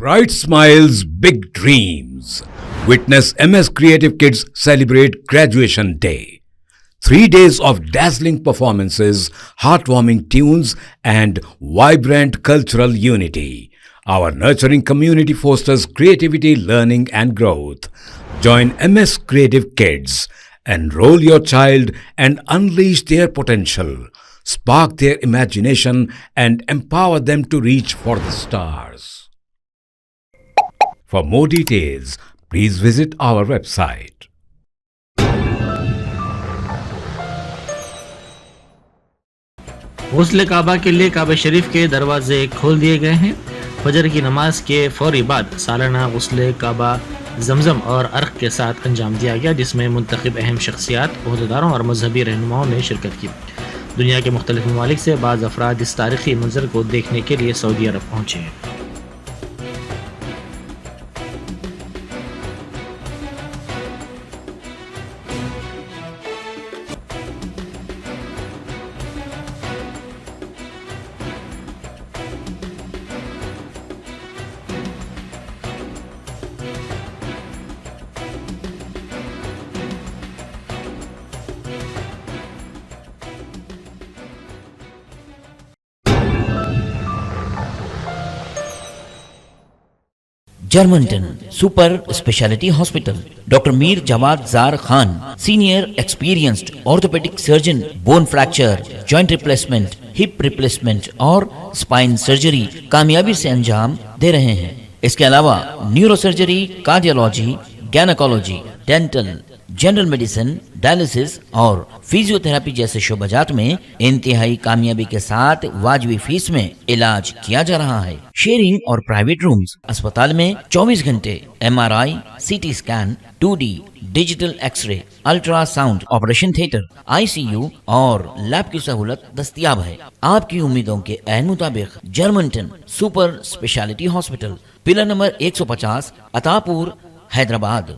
Bright smiles, big dreams. Witness MS Creative Kids celebrate Graduation Day. 3 days of dazzling performances, heartwarming tunes, and vibrant cultural unity. Our nurturing community fosters creativity, learning, and growth. Join MS Creative Kids. Enroll your child and unleash their potential. Spark their imagination and empower them to reach for the stars. For more details, please visit our website. गुस्ल काबा के लिए काबा शरीफ के दरवाजे खोल दिए गए हैं। फजर की नमाज के फौरी बाद सालाना गुस्ल काबा जमजम और अर्क के साथ अंजाम दिया गया, जिसमें मुंतखब अहम शख्सियात, ओहदेदारों और मजहबी रहनुमाओं ने शिरकत की। दुनिया के मुख्तलिफ ममालिक से बाज़ अफराद इस तारीखी मंजर को देखने के लिए सऊदी अरब पहुँचे हैं। Germanton super speciality hospital, doctor Mir Jawad Jar Khan, senior experienced orthopaedic surgeon, bone fracture, joint replacement, hip replacement और स्पाइन सर्जरी कामयाबी से अंजाम दे रहे हैं। इसके अलावा neuro surgery, cardiology, gynaecology, dental, general medicine, dialysis और फिजियोथेरेपी जैसे शोबाजात में इंतहाई कामयाबी के साथ वाजबी फीस में इलाज किया जा रहा है। शेयरिंग और प्राइवेट रूम्स। अस्पताल में 24 घंटे MRI, CT scan, 2D digital x-ray, ultrasound, operation theatre, ICU और लैब की सहूलत दस्तयाब है। आपकी उम्मीदों के ऐन मुताबिक Germanton super speciality hospital, pillar number 150, Attapur, Hyderabad.